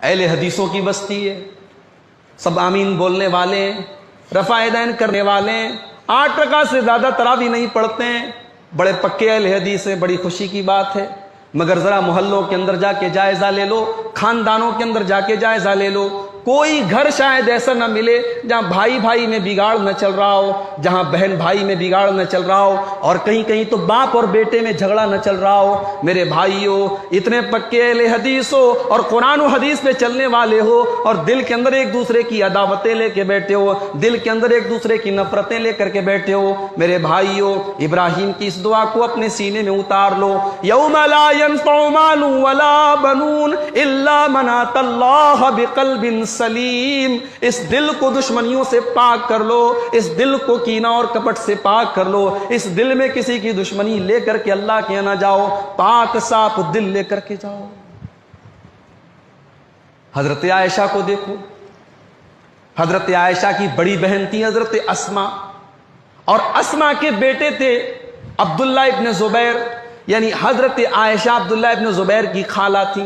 اہل حدیثوں کی بستی ہے، سب آمین بولنے والے ہیں، رفع یدین کرنے والے ہیں، 8 رکعت سے زیادہ تراویح نہیں پڑھتے ہیں، بڑے پکے اہل حدیث ہیں، بڑی خوشی کی بات ہے۔ مگر ذرا محلوں کے اندر جا کے جائزہ لے لو، خاندانوں کے اندر جا کے جائزہ لے لو، کوئی گھر شاید ایسا نہ ملے جہاں بھائی بھائی میں بگاڑ نہ چل رہا ہو، جہاں بہن بھائی میں بگاڑ نہ چل رہا ہو، اور کہیں کہیں تو باپ اور بیٹے میں جھگڑا نہ چل رہا ہو۔ میرے بھائیو، اتنے پکے اہل حدیث ہو اور قرآن و حدیث پہ چلنے والے ہو، اور دل کے اندر ایک دوسرے کی عداوتیں لے کے بیٹھے ہو، دل کے اندر ایک دوسرے کی نفرتیں لے کر کے بیٹھے ہو، میرے بھائیو، ابراہیم کی اس دعا کو اپنے سینے میں اتار لو، یوم لا ينفع مال ولا بنون الا من اتى اللہ بقلب سلیم۔ اس دل کو دشمنیوں سے پاک کر لو، اس دل کو کینہ اور کپٹ سے پاک کر لو، اس دل میں کسی کی دشمنی لے کر کے اللہ کے یہاں نہ جاؤ، پاک صاف دل لے کر کے جاؤ۔ حضرت عائشہ کو دیکھو، حضرت عائشہ کی بڑی بہن تھی حضرت اسما، اور اسما کے بیٹے تھے عبداللہ ابن زبیر، یعنی حضرت عائشہ عبداللہ ابن زبیر کی خالہ تھی۔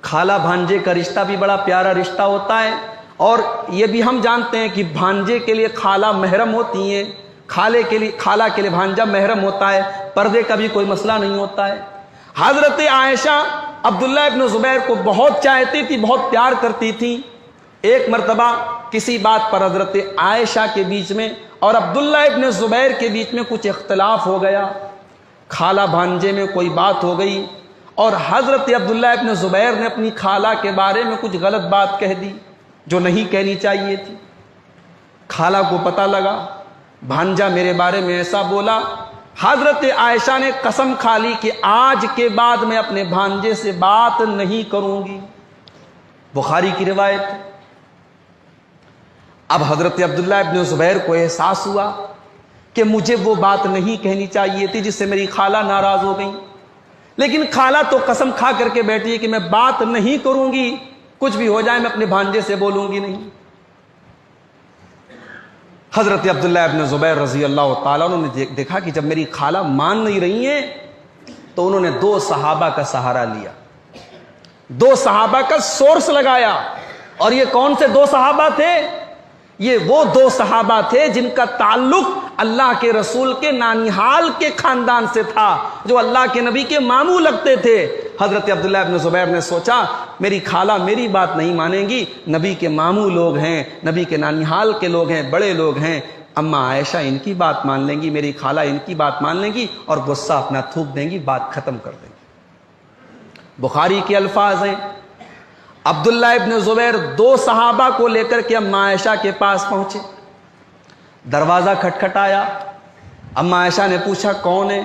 خالہ بھانجے کا رشتہ بھی بڑا پیارا رشتہ ہوتا ہے، اور یہ بھی ہم جانتے ہیں کہ بھانجے کے لیے خالہ محرم ہوتی ہیں، خالہ کے لیے بھانجا محرم ہوتا ہے، پردے کا بھی کوئی مسئلہ نہیں ہوتا ہے۔ حضرت عائشہ عبداللہ ابن زبیر کو بہت چاہتی تھی، بہت پیار کرتی تھی۔ ایک مرتبہ کسی بات پر حضرت عائشہ کے بیچ میں اور عبداللہ ابن زبیر کے بیچ میں کچھ اختلاف ہو گیا، خالہ بھانجے میں کوئی بات ہو گئی، اور حضرت عبداللہ ابن زبیر نے اپنی خالہ کے بارے میں کچھ غلط بات کہہ دی جو نہیں کہنی چاہیے تھی۔ خالہ کو پتہ لگا بھانجا میرے بارے میں ایسا بولا، حضرت عائشہ نے قسم کھا لی کہ آج کے بعد میں اپنے بھانجے سے بات نہیں کروں گی، بخاری کی روایت ہے۔ اب حضرت عبداللہ ابن زبیر کو احساس ہوا کہ مجھے وہ بات نہیں کہنی چاہیے تھی جس سے میری خالہ ناراض ہو گئی، لیکن خالہ تو قسم کھا کر کے بیٹھی ہے کہ میں بات نہیں کروں گی، کچھ بھی ہو جائے میں اپنے بھانجے سے بولوں گی نہیں۔ حضرت عبداللہ ابن زبیر رضی اللہ تعالیٰ انہوں نے دیکھا کہ جب میری خالہ مان نہیں رہی ہیں تو انہوں نے 2 صحابہ کا سہارا لیا، 2 صحابہ کا سورس لگایا۔ اور یہ کون سے 2 صحابہ تھے؟ یہ وہ 2 صحابہ تھے جن کا تعلق اللہ کے رسول کے نانیحال کے خاندان سے تھا، جو اللہ کے نبی کے ماموں لگتے تھے۔ حضرت عبداللہ ابن زبیر نے سوچا میری خالہ میری بات نہیں مانیں گی، نبی کے ماموں لوگ ہیں، نبی کے نانیحال کے لوگ ہیں، بڑے لوگ ہیں، اما عائشہ ان کی بات مان لیں گی، میری خالہ ان کی بات مان لیں گی اور غصہ اپنا تھوک دیں گی، بات ختم کر دیں گی۔ بخاری کے الفاظ ہیں، عبداللہ ابن زبیر 2 صحابہ کو لے کر کے اما عائشہ کے پاس پہنچے، دروازہ کھٹکھٹایا، اما عائشہ نے پوچھا کون ہے؟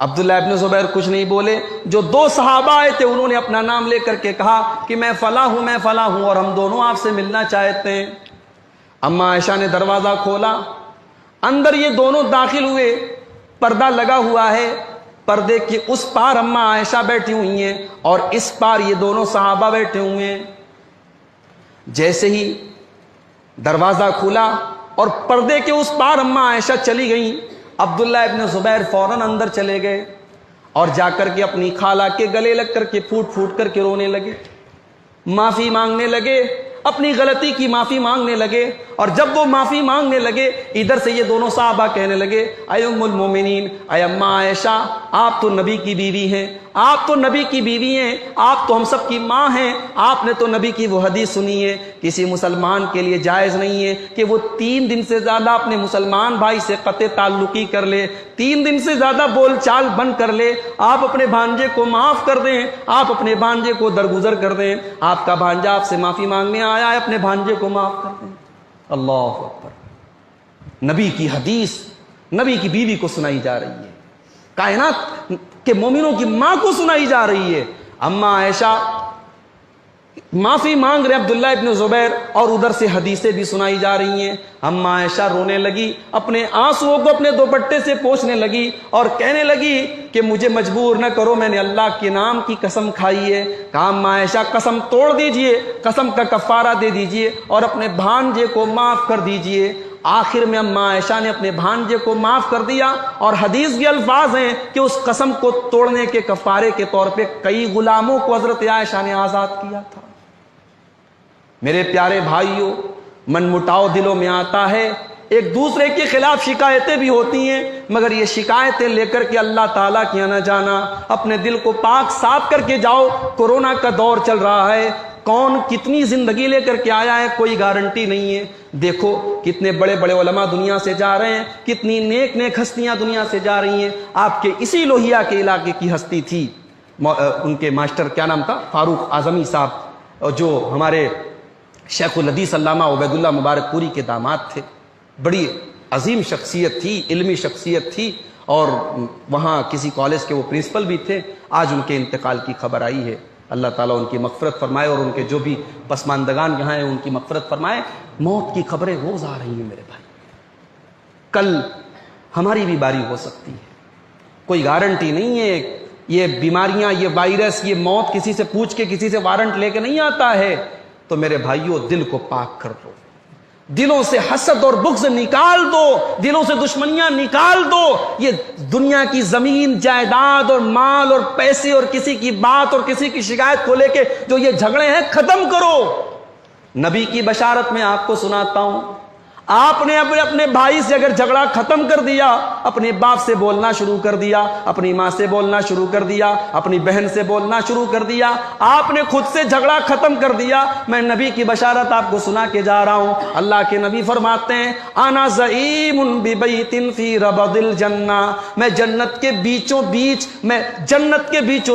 عبداللہ ابن زبیر کچھ نہیں بولے، جو 2 صحابہ آئے تھے انہوں نے اپنا نام لے کر کے کہا کہ میں فلاں ہوں، میں فلاں ہوں، اور ہم دونوں آپ سے ملنا چاہتے ہیں۔ اما عائشہ نے دروازہ کھولا، اندر یہ دونوں داخل ہوئے، پردہ لگا ہوا ہے، پردے کے اس پار اما عائشہ بیٹھی ہوئی ہیں اور اس پار یہ دونوں صحابہ بیٹھے ہوئے ہیں۔ جیسے ہی دروازہ کھلا اور پردے کے اس پار اما عائشہ چلی گئیں، عبداللہ ابن زبیر فوراً اندر چلے گئے اور جا کر کے اپنی خالہ کے گلے لگ کر کے پھوٹ پھوٹ کر کے رونے لگے، معافی مانگنے لگے، اپنی غلطی کی معافی مانگنے لگے۔ اور جب وہ معافی مانگنے لگے، ادھر سے یہ دونوں صحابہ کہنے لگے اے ام المومنین، اے اما عائشہ، آپ تو نبی کی بیوی ہیں، آپ تو نبی کی بیوی ہیں، آپ تو ہم سب کی ماں ہیں، آپ نے تو نبی کی وہ حدیث سنی ہے، کسی مسلمان کے لیے جائز نہیں ہے کہ وہ 3 دن سے زیادہ اپنے مسلمان بھائی سے قطع تعلقی کر لے، 3 دن سے زیادہ بول چال بند کر لے۔ آپ اپنے بھانجے کو معاف کر دیں، آپ اپنے بھانجے کو درگزر کر دیں، آپ کا بھانجا آپ سے معافی مانگنے آیا ہے، اپنے بھانجے کو معاف کر دیں۔ اللہ اکبر، نبی کی حدیث نبی کی بیوی کو سنائی جا رہی ہے، کائنات کے مومنوں کی ماں کو سنائی جا رہی ہے۔ اما عائشہ معافی مانگ رہے عبداللہ ابن زبیر اور ادھر سے حدیثیں بھی سنائی جا رہی ہیں۔ اما عائشہ رونے لگی، اپنے آنسوؤں کو اپنے دوپٹے سے پوچھنے لگی اور کہنے لگی کہ مجھے مجبور نہ کرو، میں نے اللہ کے نام کی قسم کھائی ہے۔ کہا اما عائشہ قسم توڑ دیجئے، قسم کا کفارہ دے دیجئے اور اپنے بھانجے کو معاف کر دیجئے۔ آخر میں اما عائشہ نے اپنے بھانجے کو معاف کر دیا، اور حدیث کے الفاظ ہیں کہ اس قسم کو توڑنے کے کفارے کے طور پہ کئی غلاموں کو حضرت عائشہ نے آزاد کیا تھا۔ میرے پیارے بھائیوں، من مٹاؤ دلوں میں آتا ہے، ایک دوسرے کے خلاف شکایتیں بھی ہوتی ہیں، مگر یہ شکایتیں لے کر کے اللہ تعالیٰ کی نہ جانا، اپنے دل کو پاک صاف کر کے جاؤ۔ کورونا کا دور چل رہا ہے، کون کتنی زندگی لے کر کے آیا ہے کوئی گارنٹی نہیں ہے۔ دیکھو کتنے بڑے بڑے علماء دنیا سے جا رہے ہیں، کتنی نیک نیک ہستیاں دنیا سے جا رہی ہیں۔ آپ کے اسی لوہیا کے علاقے کی ہستی تھی، ان کے ماسٹر کیا نام تھا، فاروق اعظمی صاحب، جو ہمارے شیخ الحدیث علامہ عبید اللہ مبارک پوری کے داماد تھے۔ بڑی عظیم شخصیت تھی، علمی شخصیت تھی، اور وہاں کسی کالج کے وہ پرنسپل بھی تھے۔ آج ان کے انتقال کی خبر آئی ہے، اللہ تعالیٰ ان کی مغفرت فرمائے، اور ان کے جو بھی پسماندگان یہاں ہیں ان کی مغفرت فرمائے۔ موت کی خبریں روز آ رہی ہیں میرے بھائی، کل ہماری بھی باری ہو سکتی ہے، کوئی گارنٹی نہیں ہے۔ یہ بیماریاں، یہ وائرس، یہ موت کسی سے پوچھ کے، کسی سے وارنٹ لے کے نہیں آتا ہے۔ تو میرے بھائیوں، دل کو پاک کر دو، دلوں سے حسد اور بغض نکال دو، دلوں سے دشمنیاں نکال دو۔ یہ دنیا کی زمین جائیداد اور مال اور پیسے اور کسی کی بات اور کسی کی شکایت کو لے کے جو یہ جھگڑے ہیں، ختم کرو۔ نبی کی بشارت میں آپ کو سناتا ہوں، آپ نے اپنے بھائی سے اگر جھگڑا ختم کر دیا، اپنے باپ سے بولنا شروع کر دیا، اپنی ماں سے بولنا شروع کر دیا، اپنی بہن سے بولنا شروع کر دیا، آپ نے خود سے جھگڑا ختم کر دیا، میں نبی کی بشارت آپ کو سنا کے جا رہا ہوں۔ اللہ کے نبی فرماتے ہیں، انا زعیم ببیت فی ربض الجنہ، میں جنت کے بیچوں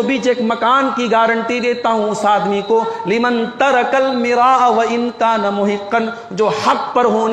بیچ ایک مکان کی گارنٹی دیتا ہوں اس آدمی کو، لمن ترک المراء وان کان محقا، جو حق پر ہونے